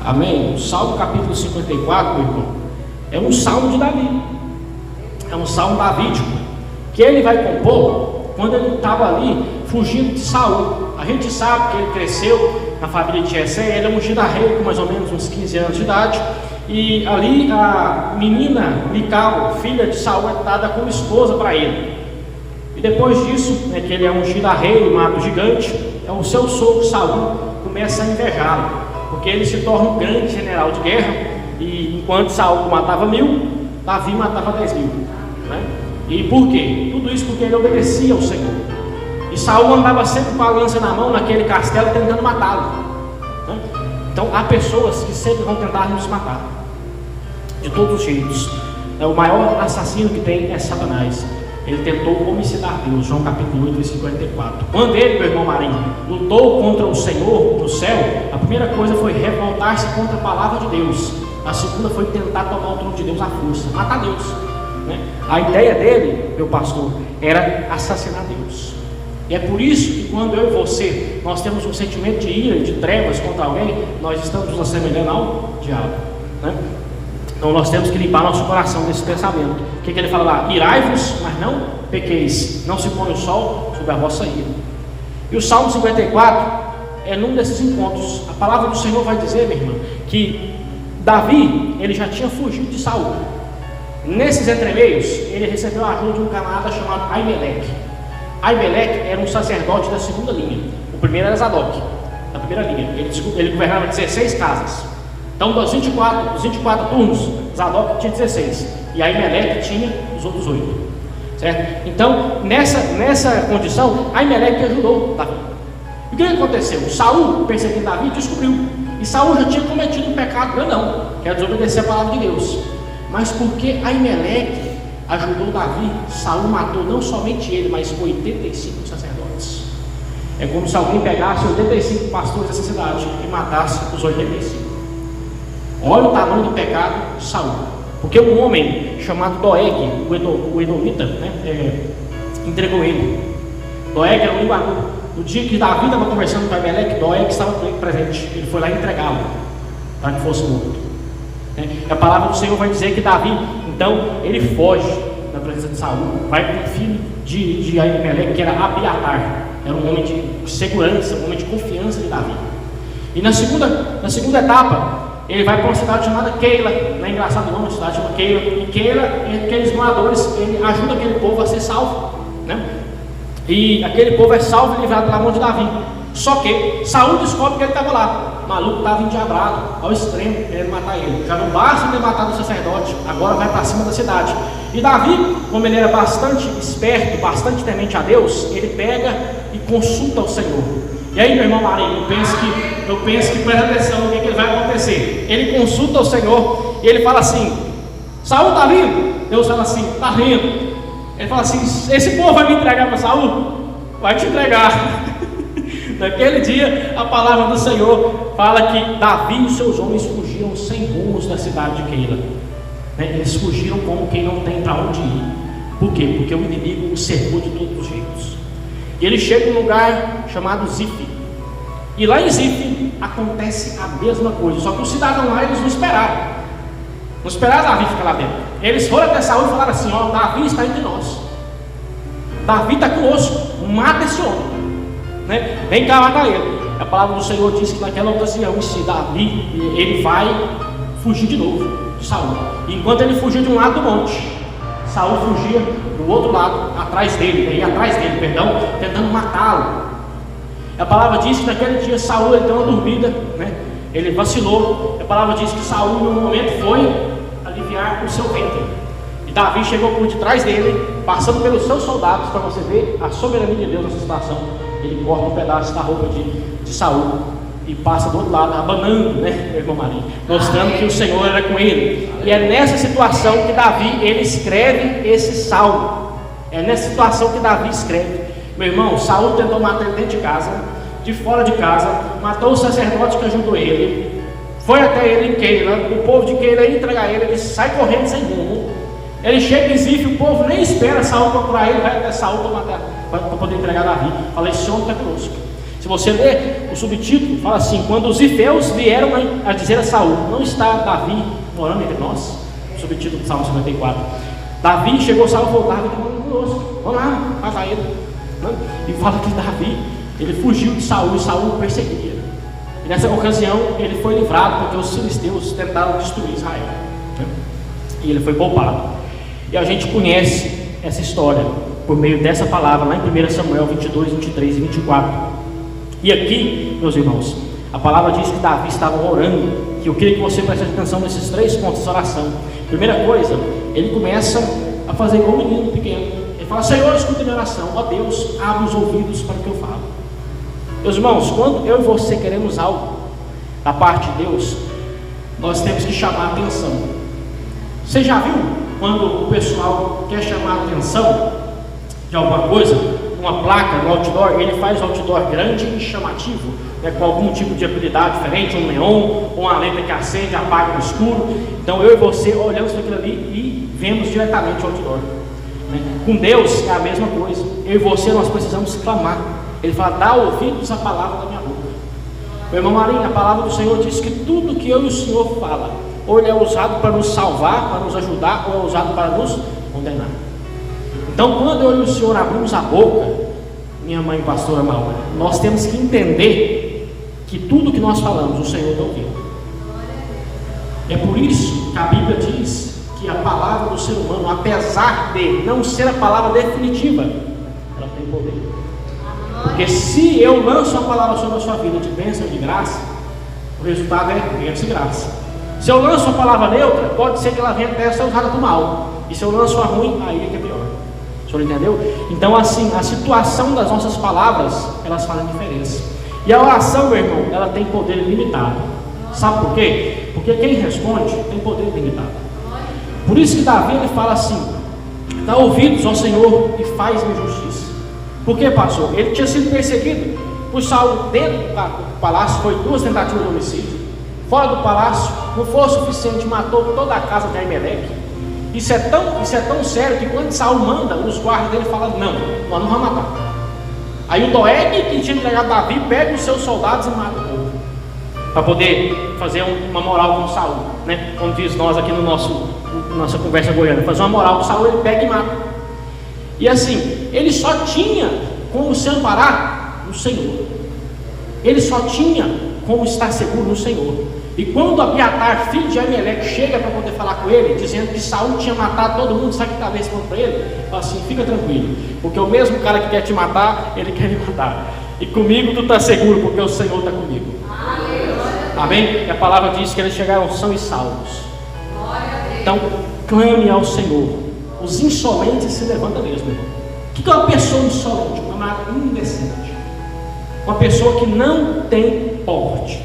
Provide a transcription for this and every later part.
Amém? O Salmo capítulo 54, meu irmão, é um salmo de Davi. É um salmo davídico, que ele vai compor quando ele estava ali fugindo de Saul. A gente sabe que ele cresceu na família de Jessé, ele é ungido a rei com mais ou menos uns 15 anos de idade. E ali a menina Mical, filha de Saul, é dada como esposa para ele. E depois disso, que ele é ungido a rei, mata o gigante, o seu sogro Saul começa a invejá-lo, porque ele se torna um grande general de guerra. E enquanto Saul matava 1000, Davi matava 10.000, né? E por quê? Tudo isso porque ele obedecia ao Senhor. E Saul andava sempre com a lança na mão naquele castelo tentando matá-lo, né? Então há pessoas que sempre vão tentar nos matar, de todos os jeitos. O maior assassino que tem é Satanás. Ele tentou homicidar Deus, João capítulo 8, versículo 54. Quando ele, meu irmão Marinho, lutou contra o Senhor no céu, a primeira coisa foi revoltar-se contra a palavra de Deus. A segunda foi tentar tomar o trono de Deus à força, matar Deus, né? A ideia dele, meu pastor, era assassinar Deus. E é por isso que quando eu e você, nós temos um sentimento de ira, de trevas contra alguém, nós estamos nos assemelhando ao diabo, né? Então nós temos que limpar nosso coração desse pensamento. O que ele fala lá? Irai-vos, mas não pequeis, não se põe o sol sobre a vossa ira. E o Salmo 54 é num desses encontros. A palavra do Senhor vai dizer, minha irmã, que Davi, ele já tinha fugido de Saul. Nesses entremeios, ele recebeu a ajuda de um camarada chamado Aimeleque. Aimeleque era um sacerdote da segunda linha. O primeiro era Zadok, da primeira linha. Ele governava 16 casas. Então, dos 24 turnos, Zadok tinha 16, e Aimeleque tinha os outros 8, certo? Então, nessa condição, Aimeleque ajudou Davi. E o que aconteceu? Saul, perseguindo Davi, descobriu. E Saul já tinha cometido um pecado grandão, que era desobedecer a palavra de Deus. Mas porque Aimeleque ajudou Davi, Saul matou não somente ele, mas 85 sacerdotes. É como se alguém pegasse 85 pastores dessa cidade e matasse os 85. Olha o tamanho do pecado de Saul. Porque um homem chamado Doeg, o Edomita, entregou ele. Doeg era um linguador. No dia que Davi estava conversando com Aimeleque, Doeg estava presente. Ele foi lá entregar-lo para que fosse morto. A palavra do Senhor vai dizer que Davi, então, ele foge da presença de Saul, vai com o filho de Aimeleque, que era Abiatar. Era um homem de segurança, um homem de confiança de Davi. E na segunda etapa, ele vai para uma cidade chamada Keila. Não é engraçado o nome, a cidade chama Keila. E Keila, aqueles moradores, ele ajuda aquele povo a ser salvo, né? E aquele povo é salvo e livrado pela mão de Davi. Só que Saul descobre que ele estava lá. O maluco estava endiabrado ao extremo, querendo matar ele. Já não basta ter matado o sacerdote, agora vai para cima da cidade. E Davi, como ele era bastante esperto, bastante temente a Deus, ele pega e consulta o Senhor. E aí, meu irmão Marinho, eu penso que presta atenção no que vai acontecer. Ele consulta o Senhor e ele fala assim: Saul está vindo? Deus fala assim: está vindo. Ele fala assim: esse povo vai me entregar para Saul? Vai te entregar. Naquele dia, a palavra do Senhor fala que Davi e os seus homens fugiram sem rumos da cidade de Keila. Eles fugiram como quem não tem para onde ir. Por quê? Porque o inimigo o cercou de todos os jeitos. E ele chega em um lugar chamado Zif. E lá em Zif acontece a mesma coisa, só que os cidadãos lá, eles não esperaram. Não esperaram Davi ficar lá dentro. Eles foram até Saul e falaram assim: ó, Davi está entre nós. Davi está conosco, mata esse homem, né? Vem cá matar ele. A palavra do Senhor diz que naquela ocasião, se Davi, ele vai fugir de novo de Saul. E enquanto ele fugia de um lado do monte, Saul fugia do outro lado, tentando matá-lo. A palavra diz que naquele dia Saul ele deu uma dormida, né? Ele vacilou. A palavra diz que Saul no momento foi aliviar o seu ventre. E Davi chegou por detrás dele, passando pelos seus soldados, para você ver a soberania de Deus nessa situação. Ele corta um pedaço da roupa de Saul e passa do outro lado, abanando, né, meu irmão Marinho, mostrando que o Senhor era com ele. E é nessa situação que Davi, ele escreve esse salmo. É nessa situação que Davi escreve. Meu irmão, Saul tentou matar ele dentro de casa, de fora de casa, matou o sacerdote que ajudou ele, foi até ele em Keila, o povo de Keila ia entregar ele sai correndo sem rumo. Ele chega em Zif, o povo nem espera Saul procurar ele, vai até Saul para poder entregar Davi. Fala: esse homem está conosco. Se Se você ler o subtítulo, fala assim: quando os ifeus vieram a dizer a Saul, não está Davi morando entre nós? O subtítulo do Salmo 54. Davi chegou, Saul falou: Davi está morando conosco, vamos lá, matar ele. E fala que Davi, ele fugiu de Saul e Saul o perseguia. E nessa ocasião ele foi livrado porque os filisteus tentaram destruir Israel, e ele foi poupado. E a gente conhece essa história por meio dessa palavra lá em 1 Samuel 22, 23 e 24. E aqui, meus irmãos, a palavra diz que Davi estava orando, que eu queria que você prestasse atenção nesses 3 pontos de oração. Primeira coisa, ele começa a fazer igual um menino pequeno. Ele fala: Senhor, escuta minha oração, ó Deus, abre os ouvidos para o que eu falo. Meus irmãos, quando eu e você queremos algo da parte de Deus, nós temos que chamar a atenção. Você já viu quando o pessoal quer chamar a atenção de alguma coisa, uma placa no outdoor, ele faz o outdoor grande e chamativo, né, com algum tipo de habilidade diferente, um neon, ou uma letra que acende, apaga no escuro. Então eu e você olhamos para aquilo ali e vemos diretamente o outdoor, né? Com Deus é a mesma coisa. Eu e você, nós precisamos clamar. Ele fala: dá ouvidos à palavra da minha boca. Meu irmão Marinho, a palavra do Senhor diz que tudo que eu e o Senhor fala, ou ele é usado para nos salvar, para nos ajudar, ou é usado para nos condenar. Então, quando eu e o Senhor abrimos a boca, minha mãe pastora Maura, nós temos que entender que tudo que nós falamos, o Senhor está ouvindo. É por isso que a Bíblia diz que a palavra do ser humano, apesar de não ser a palavra definitiva, ela tem poder. Porque se eu lanço a palavra sobre a sua vida de bênção e de graça, o resultado é bênção e graça. Se eu lanço a palavra neutra, pode ser que ela venha até ser usada para o mal. E se eu lanço a ruim, aí é que é pior. O senhor entendeu? Então, assim, a situação das nossas palavras, elas fazem diferença. E a oração, meu irmão, ela tem poder ilimitado. Sabe por quê? Porque quem responde tem poder ilimitado. Por isso que Davi, ele fala assim: dá ouvidos ao Senhor e faz-me justiça. Por que, pastor? Ele tinha sido perseguido por Saul dentro do palácio, foi 2 tentativas de homicídio. Fora do palácio, não foi o suficiente, matou toda a casa de Aimeleque. Isso é tão sério que quando Saul manda, os guardas dele falam: não, nós não vamos matar. Aí o Doeg, que tinha entregado Davi, pega os seus soldados e mata o povo, para poder fazer uma moral com Saul, né? Como diz nós aqui no nossa conversa goiana, fazer uma moral com Saul, ele pega e mata. E assim, ele só tinha como se amparar no Senhor. Ele só tinha como estar seguro no Senhor. E quando Abiatar, filho de Aimeleque, chega para poder falar com ele, dizendo que Saul tinha matado todo mundo, sabe o que estava respondendo para ele? Ele fala assim: fica tranquilo, porque o mesmo cara que quer te matar, ele quer me matar. E comigo tu está seguro, porque o Senhor está comigo. Amém? E a palavra diz que eles chegaram são e salvos. Então, clame ao Senhor. Os insolentes se levantam mesmo, irmão. O que é uma pessoa insolente? Uma indecente. Uma pessoa que não tem porte,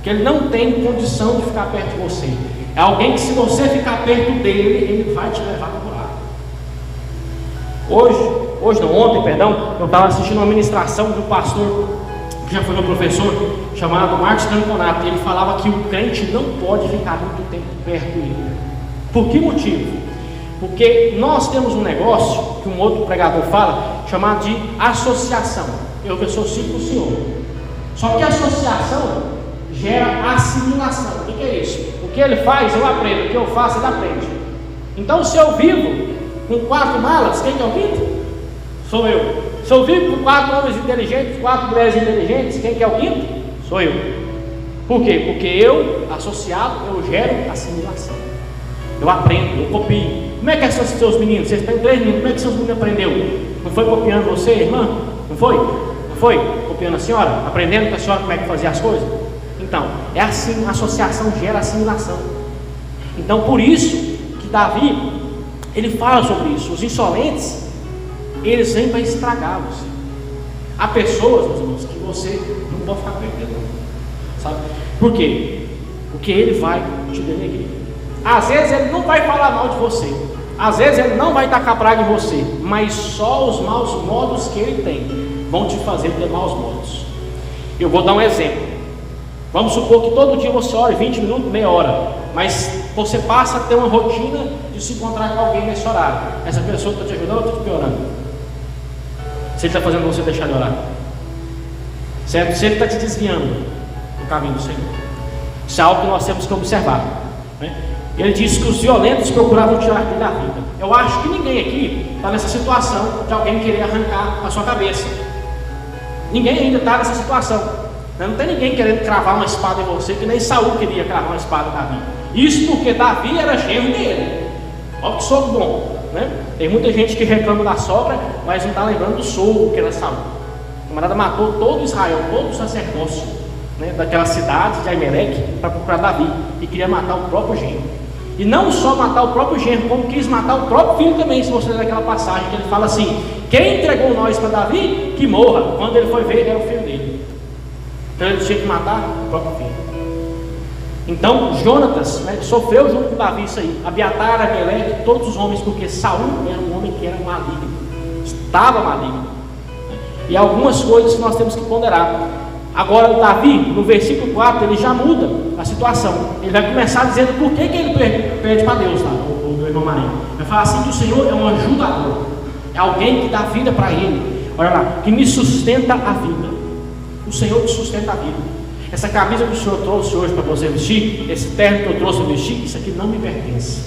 que ele não tem condição de ficar perto de você. É alguém que, se você ficar perto dele, ele vai te levar para o buraco. Eu estava assistindo uma ministração de um pastor que já foi meu professor, chamado Marcos Canconato, e ele falava que o crente não pode ficar muito tempo perto dele. Por que motivo? Porque nós temos um negócio que um outro pregador fala, chamado de associação. Eu associo com o Senhor. Só que a associação gera assimilação. O que é isso? O que ele faz, eu aprendo. O que eu faço, ele aprende. Então, se eu vivo com 4 malas, quem que é o quinto? Sou eu. Se eu vivo com 4 homens inteligentes, 4 mulheres inteligentes, quem que é o quinto? Sou eu. Por quê? Porque eu, associado, eu gero assimilação. Eu aprendo, eu copio. Como é que são seus meninos? Vocês têm 3 meninos, como é que seus meninos aprendeu? Não foi copiando você, irmã? Não foi? Não foi? Copiando a senhora? Aprendendo com a senhora como é que fazia as coisas? Então, é assim, a associação gera assimilação. Então, por isso que Davi, ele fala sobre isso. Os insolentes, eles vêm para estragar você. Há pessoas, meus irmãos, que você não pode ficar perdendo, sabe? Por quê? Porque ele vai te denegrir. Às vezes ele não vai falar mal de você, às vezes ele não vai tacar praga em você, mas só os maus modos que ele tem vão te fazer ter maus modos. Eu vou dar um exemplo. Vamos supor que todo dia você ore 20 minutos, meia hora, mas você passa a ter uma rotina de se encontrar com alguém nesse horário. Essa pessoa está te ajudando ou está te piorando? Se ele está fazendo você deixar de orar? certo? Se ele está te desviando do caminho do Senhor, isso é algo que nós temos que observar, né? Ele diz que os violentos procuravam tirar dele a vida. Eu acho que ninguém aqui está nessa situação de alguém querer arrancar a sua cabeça. Ninguém ainda está nessa situação. Não tem ninguém querendo cravar uma espada em você, que nem Saul queria cravar uma espada em Davi. Isso porque Davi era genro dele. Olha que sogro bom, né? Tem muita gente que reclama da sogra, mas não está lembrando do sogro que era Saul. O camarada matou todo Israel, todo o sacerdócio, né, daquela cidade de Aimeleque para procurar Davi, e queria matar o próprio genro. E não só matar o próprio genro, como quis matar o próprio filho também. Se você ler aquela passagem que ele fala assim: quem entregou nós para Davi, que morra. Quando ele foi ver, era o filho dele. Então ele tinha que matar o próprio filho. Então Jonatas, né, sofreu junto com Davi isso aí. Abiatar, Aimeleque, todos os homens, porque Saul era um homem que era maligno, estava maligno. E algumas coisas que nós temos que ponderar. Agora Davi, no versículo 4, ele já muda a situação. Ele vai começar dizendo por que ele pede para Deus, tá? O meu irmão Marinho. Vai falar assim: que o Senhor é um ajudador, é alguém que dá vida para ele. Olha lá, que me sustenta a vida. O Senhor te sustenta a vida. Essa camisa que o Senhor trouxe hoje para você vestir, esse terno que eu trouxe para vestir, isso aqui não me pertence.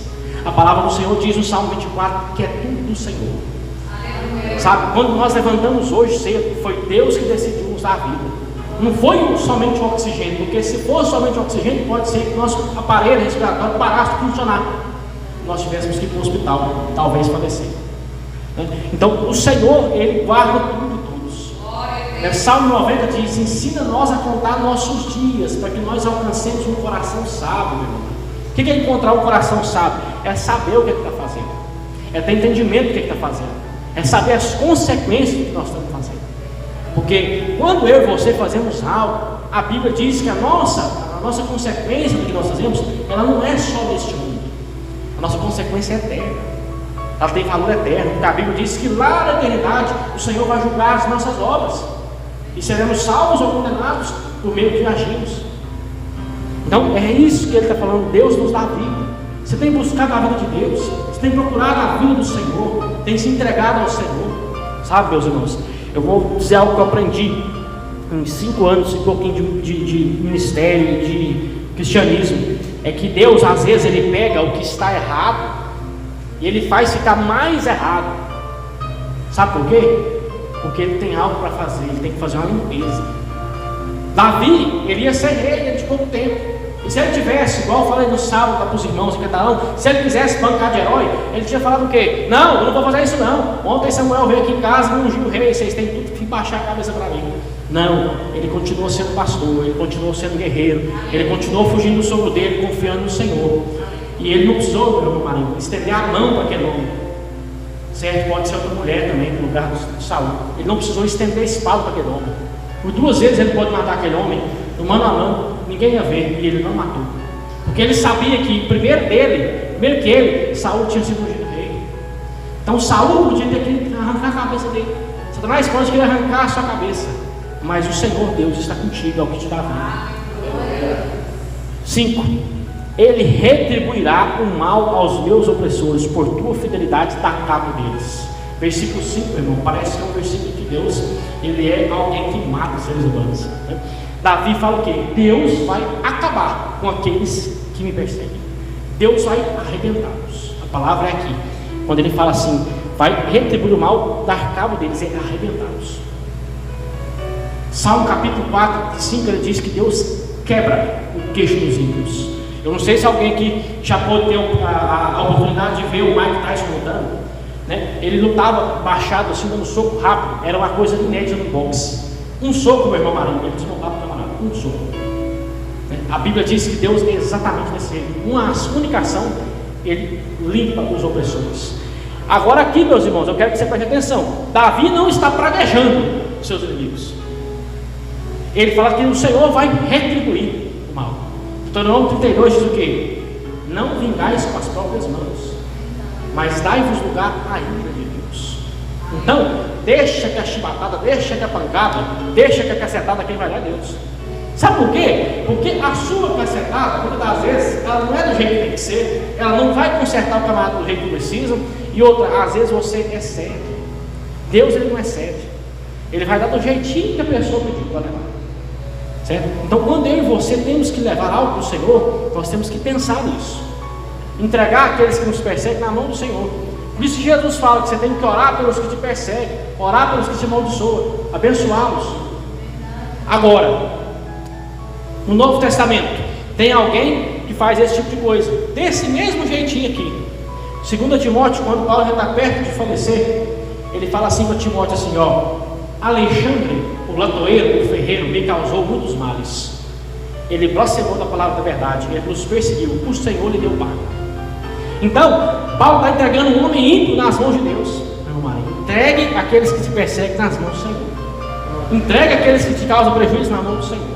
A palavra do Senhor diz no Salmo 24 que é tudo do Senhor. Sabe, quando nós levantamos hoje cedo, foi Deus que decidiu nos dar a vida. Não foi somente o oxigênio, porque se fosse somente o oxigênio, pode ser que nosso aparelho respiratório parasse de funcionar, nós tivéssemos que ir para o hospital, talvez falecer, né? Então o Senhor, Ele guarda tudo e todos. Salmo 90 diz: ensina nós a contar nossos dias, para que nós alcancemos um coração sábio, meu irmão. O que é encontrar um coração sábio? É saber o que está fazendo, é ter entendimento do que está fazendo, é saber as consequências do que nós estamos fazendo. Porque quando eu e você fazemos algo, a Bíblia diz que a nossa consequência do que nós fazemos, ela não é só neste mundo. A nossa consequência é eterna. Ela tem valor eterno. Porque a Bíblia diz que lá na eternidade o Senhor vai julgar as nossas obras, e seremos salvos ou condenados por meio que agimos. Então é isso que ele está falando. Deus nos dá vida. Você tem buscado a vida de Deus, você tem procurado a vida do Senhor, tem se entregado ao Senhor. Sabe, meus irmãos, eu vou dizer algo que eu aprendi em 5 anos, um pouquinho de ministério, de cristianismo. É que Deus, às vezes, Ele pega o que está errado e Ele faz ficar mais errado. Sabe por quê? Porque Ele tem algo para fazer, Ele tem que fazer uma limpeza. Davi, ele ia ser rei de pouco tempo. E se ele tivesse, igual eu falei no sábado para os irmãos em Catalão, se ele quisesse bancar de herói, ele tinha falado o quê? Não, eu não vou fazer isso não. Ontem Samuel veio aqui em casa e ungiu o rei, vocês têm tudo que baixar a cabeça para mim. Não, ele continuou sendo pastor, ele continuou sendo guerreiro, ele continuou fugindo do sogro dele, confiando no Senhor. E ele não precisou, meu irmão Marinho, estender a mão para aquele homem. Certo? Pode ser outra mulher também, no lugar de Saul. Ele não precisou estender a espada para aquele homem. Por 2 vezes ele pode matar aquele homem, no mano a mano, ninguém ia ver, e ele não matou. Porque ele sabia que primeiro que ele, Saul tinha sido ungido rei. Então Saul podia ter que arrancar a cabeça dele. Satanás pode querer arrancar a sua cabeça, mas o Senhor Deus está contigo, é o que te dá vida. 5. Ele retribuirá o mal aos meus opressores, por tua fidelidade dá cabo deles. Versículo 5, irmão, parece que é um versículo que Deus, Ele é alguém que mata os seres humanos, né? Davi fala o quê? Deus vai acabar com aqueles que me perseguem. Deus vai arrebentá-los. A palavra é aqui. Quando ele fala assim, vai retribuir o mal, dar cabo deles, é arrebentá-los. Salmo capítulo 4, 5, ele diz que Deus quebra o queixo dos ímpios. Eu não sei se alguém aqui já pôde ter a oportunidade de ver o Mike Tyson lutando, né? Ele lutava baixado assim, dando soco rápido. Era uma coisa inédita no boxe. Um soco, meu irmão Marinho, ele desmontava o camarada. Um soco. A Bíblia diz que Deus é exatamente desse jeito. Uma única ação, Ele limpa os opressores. Agora aqui, meus irmãos, eu quero que você preste atenção. Davi não está praguejando os seus inimigos. Ele fala que o Senhor vai retribuir o mal. Deuteronômio 32 diz o quê? Não vingais com as próprias mãos, mas dai-vos lugar à ira de Deus. Então, deixa que a chibatada, deixa que a pancada, deixa que a cacetada, quem vai dar é Deus. Sabe por quê? Porque a sua cacetada, muitas das vezes, ela não é do jeito que tem que ser, ela não vai consertar o camarada do jeito que precisa, e outra, às vezes você excede. Deus, Ele não excede, Ele vai dar do jeitinho que a pessoa pediu para levar. certo? Então, quando eu e você temos que levar algo para o Senhor, nós temos que pensar nisso, entregar aqueles que nos perseguem na mão do Senhor. Por isso Jesus fala que você tem que orar pelos que te perseguem, orar pelos que te amaldiçoam, abençoá-los. Agora, no Novo Testamento, tem alguém que faz esse tipo de coisa, desse mesmo jeitinho aqui. 2 Timóteo, quando Paulo já está perto de falecer, ele fala assim para Timóteo assim, ó: Alexandre, o latoeiro, o ferreiro, me causou muitos males. Ele blasfemou da palavra da verdade, ele nos perseguiu, o Senhor lhe deu pago. Então, Paulo está entregando um homem ímpio nas mãos de Deus. Meu marido, entregue aqueles que te perseguem nas mãos do Senhor. Entregue aqueles que te causam prejuízo na mão do Senhor.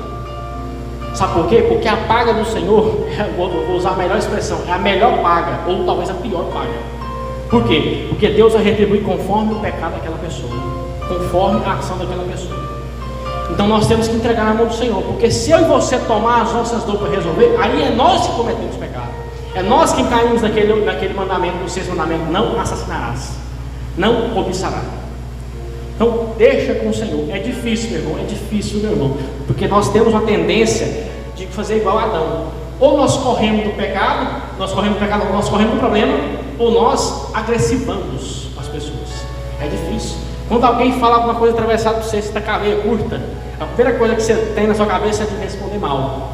Sabe por quê? Porque a paga do Senhor, vou usar a melhor expressão, é a melhor paga, ou talvez a pior paga. Por quê? Porque Deus vai retribuir conforme o pecado daquela pessoa, conforme a ação daquela pessoa. Então nós temos que entregar na mão do Senhor, porque se eu e você tomar as nossas dores para resolver, aí é nós que cometemos pecado. É nós que caímos naquele mandamento, no sexto mandamento: não assassinarás, não cobiçarás. Então deixa com o Senhor. É difícil, meu irmão, é difícil, meu irmão, porque nós temos uma tendência de fazer igual a Adão. Ou nós corremos do pecado, nós corremos do problema, ou nós agressivamos as pessoas. É difícil. Quando alguém fala alguma coisa atravessada para você, está com a veia curta, a primeira coisa que você tem na sua cabeça é de responder mal.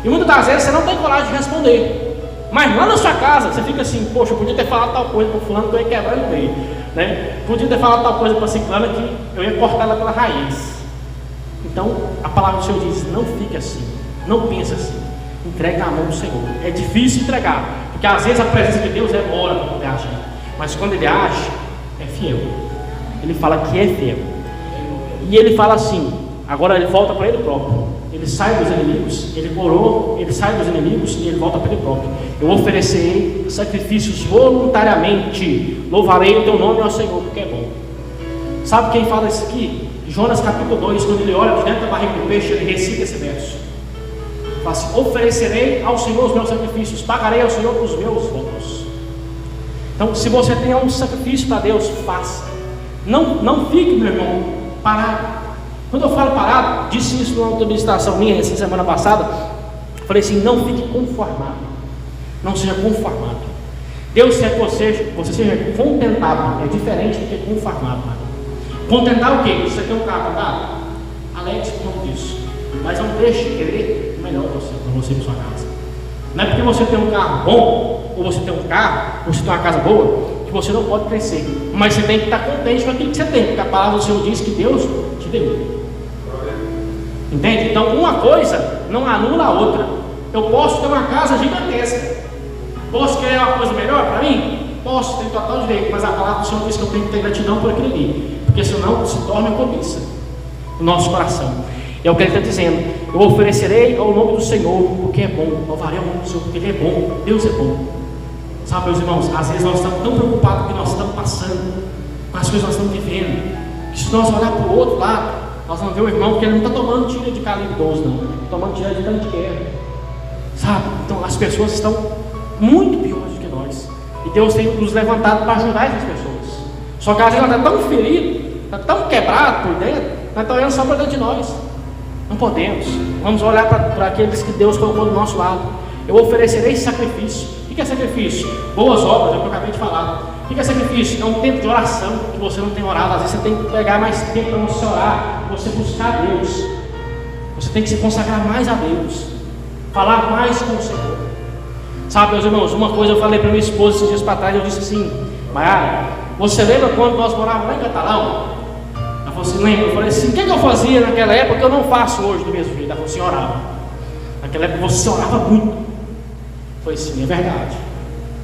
E muitas das vezes você não tem coragem de responder. Mas lá na sua casa, você fica assim: poxa, eu podia ter falado tal coisa para o fulano que eu ia quebrar no meio, né? Podia ter falado tal coisa para a ciclana que eu ia cortar ela pela raiz. Então, a palavra do Senhor diz: não fique assim, não pense assim, entregue na mão do Senhor. É difícil entregar, porque às vezes a presença de Deus demora para poder agir, mas quando Ele age, é fiel. Ele fala que é fiel. E Ele fala assim, agora Ele volta para Ele próprio. Ele sai dos inimigos, Ele orou, Ele sai dos inimigos e Ele volta para Ele próprio. Eu oferecerei sacrifícios voluntariamente, louvarei o teu nome ao Senhor, porque é bom. Sabe quem fala isso aqui? Jonas capítulo 2, quando ele olha de dentro da barriga do peixe, ele recita esse verso. Fala assim: oferecerei ao Senhor os meus sacrifícios, pagarei ao Senhor os meus votos. Então, se você tem um sacrifício para Deus, faça. Não fique, meu irmão, parado. Quando eu falo parado, disse isso numa administração minha, essa semana passada, falei assim: não fique conformado, não seja conformado. Deus quer que você seja contentado, é diferente do que conformado. Contentar o quê? Você tem um carro andado? Alegre-se por conta disso, mas não deixe de querer o melhor para você e para sua casa. Não é porque você tem um carro bom, ou você tem um carro, ou você tem uma casa boa, que você não pode crescer. Mas você tem que estar contente com aquilo que você tem, porque a palavra do Senhor diz que Deus te deu. Entende? Então uma coisa não anula a outra. Eu posso ter uma casa gigantesca, posso querer uma coisa melhor para mim? Posso, ter total direito, mas a palavra do Senhor diz que eu tenho que ter gratidão por aquilo ali, porque senão se torna cobiça no nosso coração. É o que ele está dizendo: eu oferecerei ao nome do Senhor, porque é bom. Louvarei ao nome do Senhor, porque Ele é bom. Deus é bom. Sabe, meus irmãos, às vezes nós estamos tão preocupados com o que nós estamos passando, com as coisas que nós estamos vivendo, que se nós olhar para o outro lado, nós vamos ver o irmão que ele não está tomando tiro de calibre 12, não, está tomando tiro de tanque de guerra. Sabe? Então as pessoas estão muito piores do que nós, e Deus tem nos levantado para ajudar essas pessoas. Só que às vezes ela está tão ferida, está tão quebrado por dentro, nós estamos olhando só para dentro de nós. Não podemos. Vamos olhar para aqueles que Deus colocou do nosso lado. Eu oferecerei sacrifício. O que é sacrifício? Boas obras, é o que eu acabei de falar. O que é sacrifício? É um tempo de oração que você não tem orado. Às vezes você tem que pegar mais tempo para você orar, para você buscar a Deus. Você tem que se consagrar mais a Deus, falar mais com o Senhor. Sabe, meus irmãos, uma coisa eu falei para minha esposa esses dias para trás. Eu disse assim: Maiara, você lembra quando nós morávamos lá em Catalão? Ela falou assim: lembra? Eu falei assim: o que eu fazia naquela época que eu não faço hoje do mesmo jeito? Ela falou assim: orava. Naquela época você orava muito. Eu falei assim: é verdade,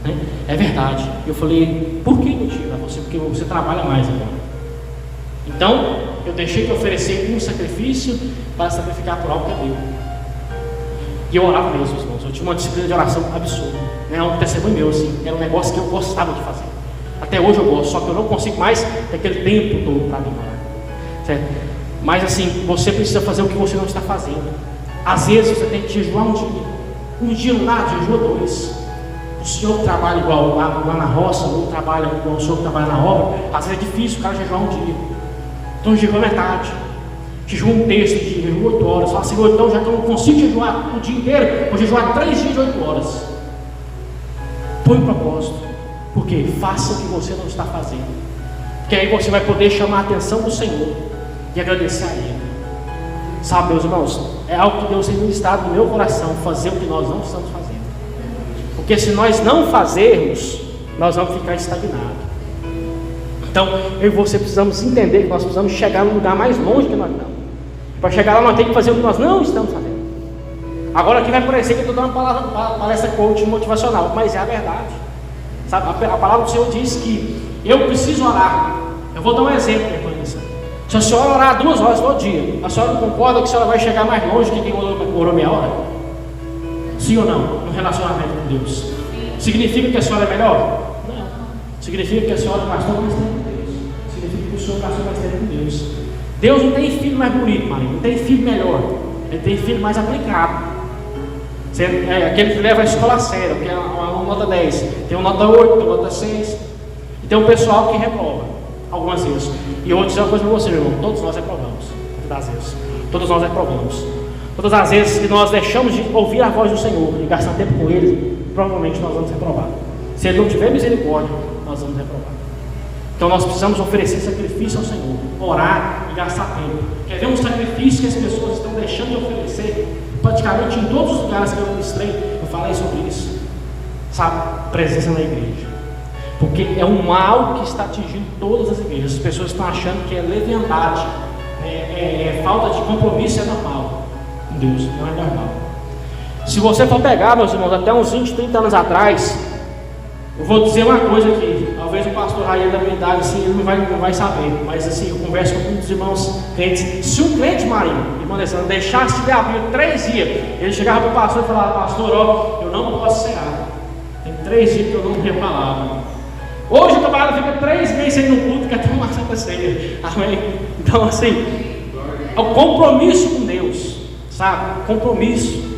né? É verdade. Eu falei: por que, mentira? Ela falou assim: porque você trabalha mais agora. Então eu deixei de oferecer um sacrifício para sacrificar por algo que é meu. E eu orava mesmo, irmãos. Eu tinha uma disciplina de oração absurda, né? Um testemunho meu, assim, era um negócio que eu gostava de fazer. Até hoje eu gosto, só que eu não consigo mais ter aquele tempo todo para mim orar. Certo? Mas assim, você precisa fazer o que você não está fazendo. Às vezes você tem que jejuar um dia não dá, jejua 2. O senhor que trabalha igual lá na roça, ou trabalha igual o senhor que trabalha na obra, às vezes é difícil o cara jejuar um dia. Então jejua metade, jejua um terço de dia, jejua 8 horas. Fala, Senhor, então já que eu não consigo jejuar o dia inteiro, vou jejuar 3 dias de 8 horas. Põe um propósito. Porque faça o que você não está fazendo. Porque aí você vai poder chamar a atenção do Senhor e agradecer a Ele. Sabe, meus irmãos, é algo que Deus tem ministrado no meu coração, fazer o que nós não estamos fazendo. Porque se nós não fazermos, nós vamos ficar estagnados. Então, eu e você precisamos entender que nós precisamos chegar no lugar mais longe que nós estamos. Para chegar lá, nós temos que fazer o que nós não estamos fazendo. Agora aqui vai parecer que eu estou dando uma palestra coach motivacional, mas é a verdade. Sabe, a palavra do Senhor diz que eu preciso orar. Eu vou dar um exemplo, minha irmã. Se a senhora orar 2 horas todo dia, a senhora não concorda que a senhora vai chegar mais longe que quem orou meia hora? Sim ou não? No relacionamento com Deus. Significa que a senhora é melhor? Não. Significa que a senhora gastou mais tempo com Deus. Significa que o senhor gastou mais tempo com Deus. Deus não tem filho mais bonito, Maria. Não tem filho melhor. Ele tem filho mais aplicado. Aquele que leva a escola a sério, que é uma nota 10. Tem uma nota 8, tem uma nota 6. E tem um pessoal que reprova algumas vezes. E eu vou dizer uma coisa para você, meu irmão. Todos nós reprovamos. Todas as vezes. Todos nós reprovamos. Todas as vezes que nós deixamos de ouvir a voz do Senhor e gastar tempo com Ele, provavelmente nós vamos reprovar. Se Ele não tiver misericórdia, nós vamos reprovar. Então nós precisamos oferecer sacrifício ao Senhor, orar e gastar tempo. Quer ver um sacrifício que as pessoas estão deixando de oferecer? Praticamente em todos os lugares que eu ministrei, eu falei sobre isso. Sabe? Presença na igreja. Porque é um mal que está atingindo todas as igrejas. As pessoas estão achando que é leviandade, falta de compromisso é normal com Deus, não é normal. Se você for pegar, meus irmãos, até uns 20, 30 anos atrás, eu vou dizer uma coisa aqui. Talvez o pastor Raí da minha idade, assim, ele não vai saber. Mas assim, eu converso com muitos irmãos crentes. Se um crente marinho, irmão Alessandro, deixasse de abrir 3 dias, ele chegava para o pastor e falava: pastor, ó, eu não posso cear. Tem 3 dias que eu não tenho palavra. Hoje o camarada fica 3 meses sem ir no culto, que até uma Santa Ceia. Amém? Então assim, é o compromisso com Deus, sabe? Compromisso.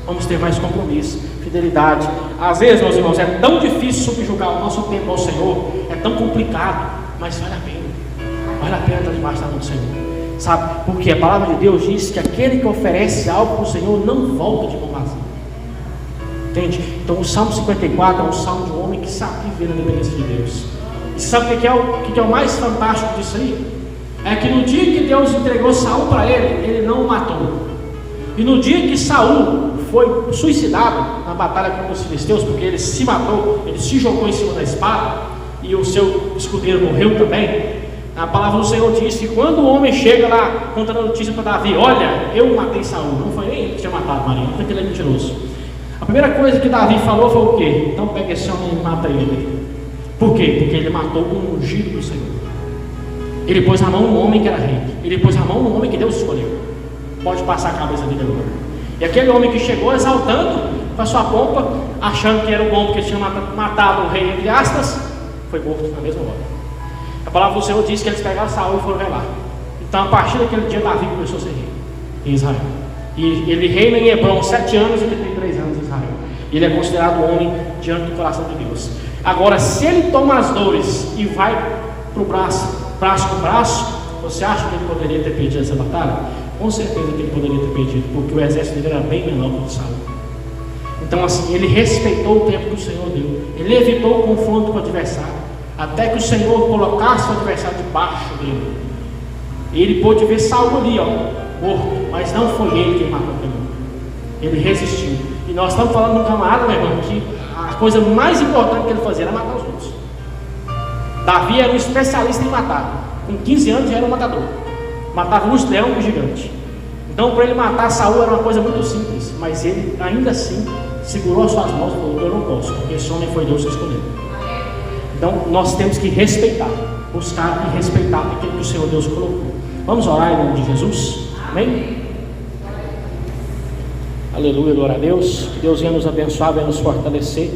Vamos ter mais compromisso, fidelidade. Às vezes, meus irmãos, é tão difícil subjugar o nosso tempo ao Senhor, é tão complicado, mas vale a pena. Vale a pena estar debaixo da mão do Senhor, sabe? Porque a palavra de Deus diz que aquele que oferece algo para o Senhor não volta de mão vazia. Entende? Então o Salmo 54 é um salmo de um homem que sabe viver na dependência de Deus. E sabe o que é o mais fantástico disso aí? É que no dia que Deus entregou Saul para ele não o matou. E no dia que Saul foi suicidado na batalha contra os filisteus, porque ele se matou, ele se jogou em cima da espada, e o seu escudeiro morreu também, a palavra do Senhor diz que quando o homem chega lá contando a notícia para Davi: olha, eu matei Saul. Não foi nem ele que tinha matado, Maria, porque ele é mentiroso. A primeira coisa que Davi falou foi o quê? Então pega esse homem e mata ele. Por quê? Porque ele matou o ungido do Senhor. Ele pôs a mão no homem que era rei. Ele pôs a mão no homem que Deus escolheu. Pode passar a cabeça dele agora. E aquele homem que chegou exaltando com a sua pompa, achando que era o bom porque tinha matado o rei, entre aspas, foi morto na mesma hora. A palavra do Senhor diz que eles pegaram Saul e foram relar. Então a partir daquele dia Davi começou a ser rei em Israel. E ele reina em Hebron 7 anos e ele tem 3 anos em Israel. Ele é considerado homem diante do coração de Deus. Agora, se ele toma as dores e vai para o braço com braço, você acha que ele poderia ter perdido essa batalha? Com certeza que ele poderia ter perdido, porque o exército dele era bem menor que o de Saul. Então assim, ele respeitou o tempo que o Senhor deu. Ele evitou o confronto com o adversário, até que o Senhor colocasse o adversário debaixo dele. E ele pôde ver Saul ali, morto, mas não foi ele quem matou aquele homem. Ele resistiu. E nós estamos falando de um camarada, meu irmão, que a coisa mais importante que ele fazia era matar os outros. Davi era um especialista em matar. Com 15 anos já era um matador. Matava um leão e um gigante. Então para ele matar Saul era uma coisa muito simples. Mas ele ainda assim segurou as suas mãos e falou: eu não posso, porque esse homem foi Deus que escolheu. Então nós temos que respeitar, buscar e respeitar aquilo que o Senhor Deus colocou. Vamos orar em nome de Jesus? Amém? Aleluia, glória a Deus. Que Deus venha nos abençoar, venha nos fortalecer.